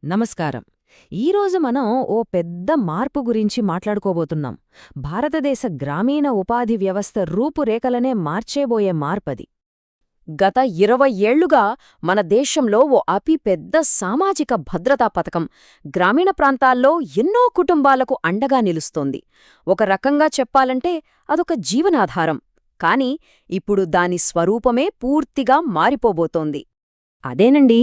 నమస్కారం. ఈరోజు మనం ఓ పెద్ద మార్పు గురించి మాట్లాడుకోబోతున్నాం. భారతదేశ గ్రామీణ ఉపాధి వ్యవస్థ రూపురేఖలనే మార్చేబోయే మార్పది. గత 20 ఏళ్లుగా మన దేశంలో ఓ పెద్ద సామాజిక భద్రతా పథకం గ్రామీణ ప్రాంతాల్లో ఎన్నో కుటుంబాలకు అండగా నిలుస్తోంది. ఒక రకంగా చెప్పాలంటే అదొక జీవనాధారం. కాని ఇప్పుడు దాని స్వరూపమే పూర్తిగా మారిపోబోతోంది. అదేనండి,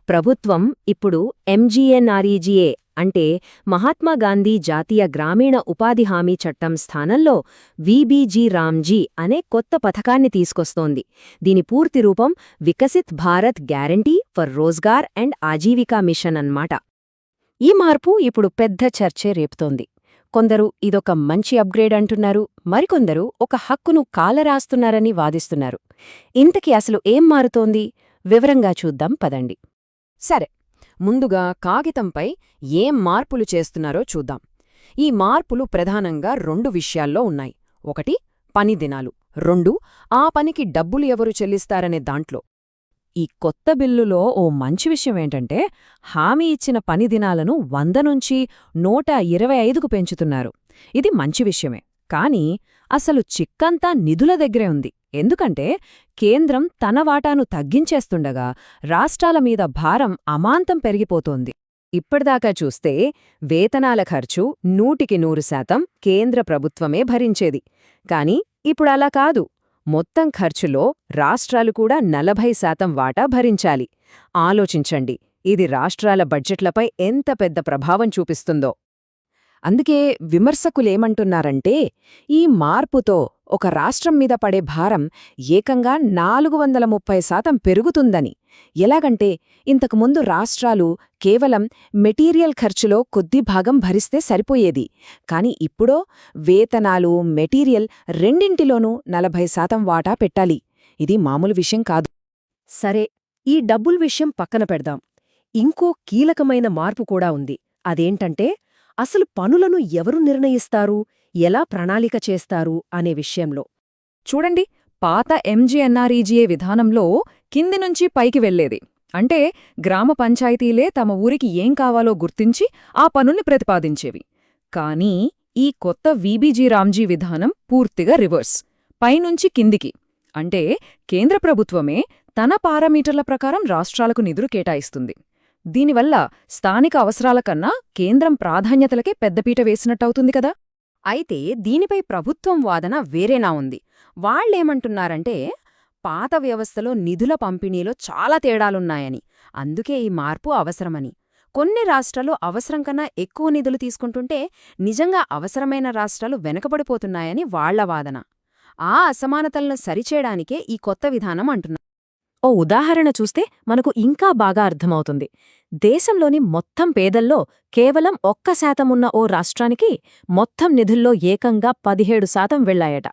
ప్రభుత్వం ఇప్పుడు ఎంజీఎన్ఆర్ఈజీఏ అంటే మహాత్మాగాంధీ జాతీయ గ్రామీణ ఉపాధి హామీ చట్టం స్థానంలో వీబీజీ రామ్జీ అనే కొత్త పథకాన్ని తీసుకొస్తోంది. దీని పూర్తి రూపం Viksit Bharat guarantee for Rozgar and Ajeevika mission అన్నమాట. ఈ మార్పు ఇప్పుడు పెద్ద చర్చే రేపుతోంది. కొందరు ఇదొక మంచి అప్గ్రేడ్ అంటున్నారు, మరికొందరు ఒక హక్కును కాలరాస్తున్నారని వాదిస్తున్నారు. ఇంతకీ అసలు ఏం మారుతోంది? వివరంగా చూద్దాం పదండి. సరే, ముందుగా కాగితంపై ఏం మార్పులు చేస్తున్నారో చూద్దాం. ఈ మార్పులు ప్రధానంగా 2 విషయాల్లో ఉన్నాయి. ఒకటి, పని దినాలు. 2, ఆ పనికి డబ్బులు ఎవరు చెల్లిస్తారనే దాంట్లో. ఈ కొత్త బిల్లులో ఓ మంచి విషయమేంటంటే, హామీ ఇచ్చిన పని దినాలను 100 నుంచి 125కు పెంచుతున్నారు. ఇది మంచి విషయమే. కానీ అసలు చిక్కంతా నిధుల దగ్గరే ఉంది. ఎందుకంటే కేంద్రం తన వాటాను తగ్గించేస్తుండగా రాష్ట్రాల మీద భారం అమాంతం పెరిగిపోతోంది. ఇప్పటిదాకా చూస్తే వేతనాల ఖర్చు 100% కేంద్ర ప్రభుత్వమే భరించేది. కాని ఇప్పుడలా కాదు. మొత్తం ఖర్చులో రాష్ట్రాలు కూడా 40% వాటా భరించాలి. ఆలోచించండి, ఇది రాష్ట్రాల బడ్జెట్లపై ఎంత పెద్ద ప్రభావం చూపిస్తుందో. అందుకే విమర్శకులేమంటున్నారంటే, ఈ మార్పుతో ఒక రాష్ట్రం మీద పడే భారం ఏకంగా 430% పెరుగుతుందని. ఎలాగంటే, ఇంతకుముందు రాష్ట్రాలు కేవలం మెటీరియల్ ఖర్చులో కొద్ది భాగం భరిస్తే సరిపోయేది. కాని ఇప్పుడో వేతనాలు, మెటీరియల్ రెండింటిలోనూ 40% వాటా పెట్టాలి. ఇది మామూలు విషయం కాదు. సరే, ఈ డబ్బుల విషయం పక్కన పెడదాం. ఇంకో కీలకమైన మార్పు కూడా ఉంది. అదేంటంటే, అసలు పనులను ఎవరు నిర్ణయిస్తారు, ఎలా ప్రణాళిక చేస్తారు అనే విషయంలో. చూడండి, పాత ఎంజీఎన్ఆర్ఈజీఏ విధానంలో కింది నుంచి పైకి వెళ్లేది. అంటే గ్రామ పంచాయతీలే తమ ఊరికి ఏం కావాలో గుర్తించి ఆ పనుల్ని ప్రతిపాదించేవి. కానీ ఈ కొత్త వీబీజీ రామ్జీ విధానం పూర్తిగా రివర్స్, పైనుంచి కిందికి. అంటే కేంద్ర ప్రభుత్వమే తన పారామీటర్ల ప్రకారం రాష్ట్రాలకు నిధులు కేటాయిస్తుంది. దీనివల్ల స్థానిక అవసరాల కన్నా కేంద్రం ప్రాధాన్యతలకే పెద్దపీట వేసినట్టవుతుంది కదా. అయితే దీనిపై ప్రభుత్వం వాదన వేరేనా ఉంది. వాళ్లేమంటున్నారంటే, పాత వ్యవస్థలో నిధుల పంపిణీలో చాలా తేడాలున్నాయని, అందుకే ఈ మార్పు అవసరమని. కొన్ని రాష్ట్రాలు అవసరం కన్నా ఎక్కువ నిధులు తీసుకుంటుంటే నిజంగా అవసరమైన రాష్ట్రాలు వెనకబడిపోతున్నాయని వాళ్ల వాదన. ఆ అసమానతలను సరిచేయడానికే ఈ కొత్త విధానం అంటున్నారు. ఓ ఉదాహరణ చూస్తే మనకు ఇంకా బాగా అర్థమవుతుంది. దేశంలోని మొత్తం పేదల్లో కేవలం 1% ఉన్న ఓ రాష్ట్రానికి మొత్తం నిధుల్లో ఏకంగా 17% వెళ్లాయట.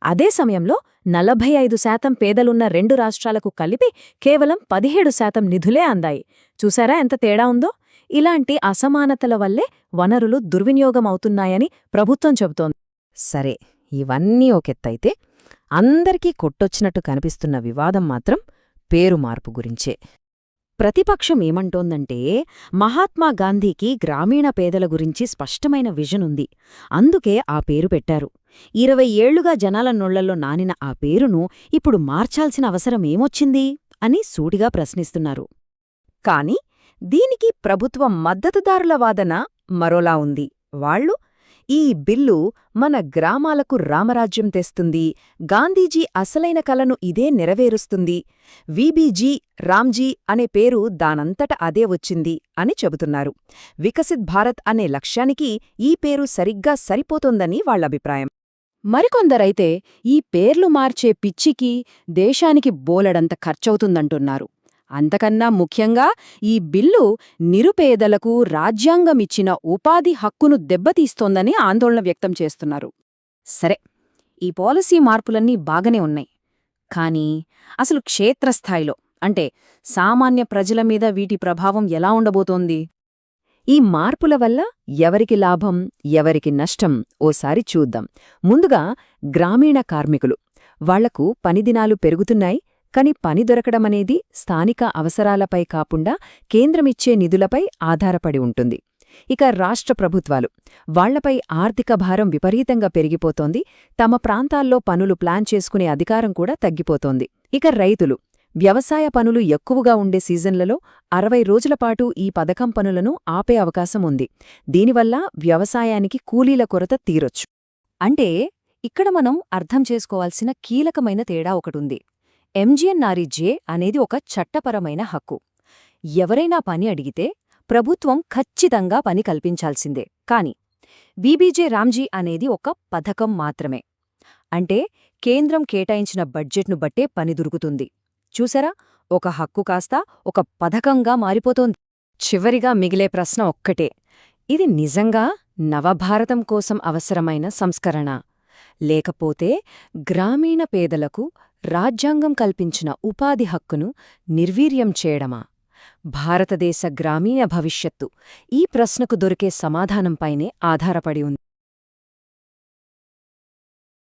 అదే సమయంలో 45% పేదలున్న 2 రాష్ట్రాలకు కలిపి కేవలం 17% నిధులే అందాయి. చూసారా ఎంత తేడా ఉందో? ఇలాంటి అసమానతల వల్లే వనరులు దుర్వినియోగమవుతున్నాయని ప్రభుత్వం చెబుతోంది. సరే, ఇవన్నీ ఒకెత్తైతే అందరికీ కొట్టొచ్చినట్టు కనిపిస్తున్న వివాదం మాత్రం పేరు మార్పు గురించే. ప్రతిపక్షం ఏమంటోందంటే, మహాత్మాగాంధీకి గ్రామీణ పేదల గురించి స్పష్టమైన విజన్ ఉంది. అందుకే ఆ పేరు పెట్టారు. 20 ఏళ్లుగా జనాల నోళ్లలో నానిన ఆ పేరును ఇప్పుడు మార్చాల్సిన అవసరమేమొచ్చింది అని సూటిగా ప్రశ్నిస్తున్నారు. కాని దీనికి ప్రభుత్వం మద్దతుదారుల వాదన మరోలా ఉంది. వాళ్లు, ఈ బిల్లు మన గ్రామాలకు రామరాజ్యం తెస్తుంది, గాంధీజీ అసలైన కలను ఇదే నెరవేరుస్తుంది, వీబీజీ రామ్జీ అనే పేరు దానంతట అదే వచ్చింది అని చెబుతున్నారు. వికసిత్ భారత్ అనే లక్ష్యానికి ఈ పేరు సరిగ్గా సరిపోతోందని వాళ్లభిప్రాయం. మరికొందరైతే ఈ పేర్లు మార్చే పిచ్చికి దేశానికి బోలెడంత ఖర్చవుతుందంటున్నారు. అంతకన్నా ముఖ్యంగా ఈ బిల్లు నిరుపేదలకు రాజ్యాంగమిచ్చిన ఉపాధి హక్కును దెబ్బతీస్తోందని ఆందోళన వ్యక్తం చేస్తున్నారు. సరే, ఈ పాలసీ మార్పులన్నీ బాగానే ఉన్నాయి. కానీ అసలు క్షేత్రస్థాయిలో, అంటే సామాన్య ప్రజల మీద వీటి ప్రభావం ఎలా ఉండబోతోంది? ఈ మార్పుల వల్ల ఎవరికి లాభం, ఎవరికి నష్టం ఓసారి చూద్దాం. ముందుగా గ్రామీణ కార్మికులు. వాళ్లకు పనిదినాలు పెరుగుతున్నాయి, కాని పని దొరకడమనేది స్థానిక అవసరాలపై కాకుండా కేంద్రమిచ్చే నిధులపై ఆధారపడి ఉంటుంది. ఇక రాష్ట్ర ప్రభుత్వాలు వాళ్లపై ఆర్థిక భారం విపరీతంగా పెరిగిపోతోంది, తమ ప్రాంతాల్లో పనులు ప్లాన్ చేసుకునే అధికారం కూడా తగ్గిపోతోంది. ఇక రైతులు వ్యవసాయ పనులు ఎక్కువగా ఉండే సీజన్లలో 60 రోజులపాటు ఈ పథకం పనులను ఆపే అవకాశం ఉంది. దీనివల్ల వ్యవసాయానికి కూలీల కొరత తీరొచ్చు. అంటే ఇక్కడ మనం అర్థం చేసుకోవాల్సిన కీలకమైన తేడా ఒకటుంది. ఎంజీఎన్ఆర్ఈజే అనేది ఒక చట్టపరమైన హక్కు. ఎవరైనా పని అడిగితే ప్రభుత్వం ఖచ్చితంగా పని కల్పించాల్సిందే. కాని వీబీజే రామ్జీ అనేది ఒక పథకం మాత్రమే. అంటే కేంద్రం కేటాయించిన బడ్జెట్ను బట్టే పని దొరుకుతుంది. చూసారా, ఒక హక్కు కాస్త ఒక పథకంగా మారిపోతోంది. చివరిగా మిగిలే ప్రశ్న ఒక్కటే, ఇది నిజంగా నవభారతం కోసం అవసరమైన సంస్కరణ, లేకపోతే గ్రామీణ పేదలకు రాజ్యాంగం కల్పించిన ఉపాధి హక్కును నిర్వీర్యం చేయడమా? భారతదేశ గ్రామీణ భవిష్యత్తు ఈ ప్రశ్నకు దొరికే సమాధానంపైనే ఆధారపడి ఉంది.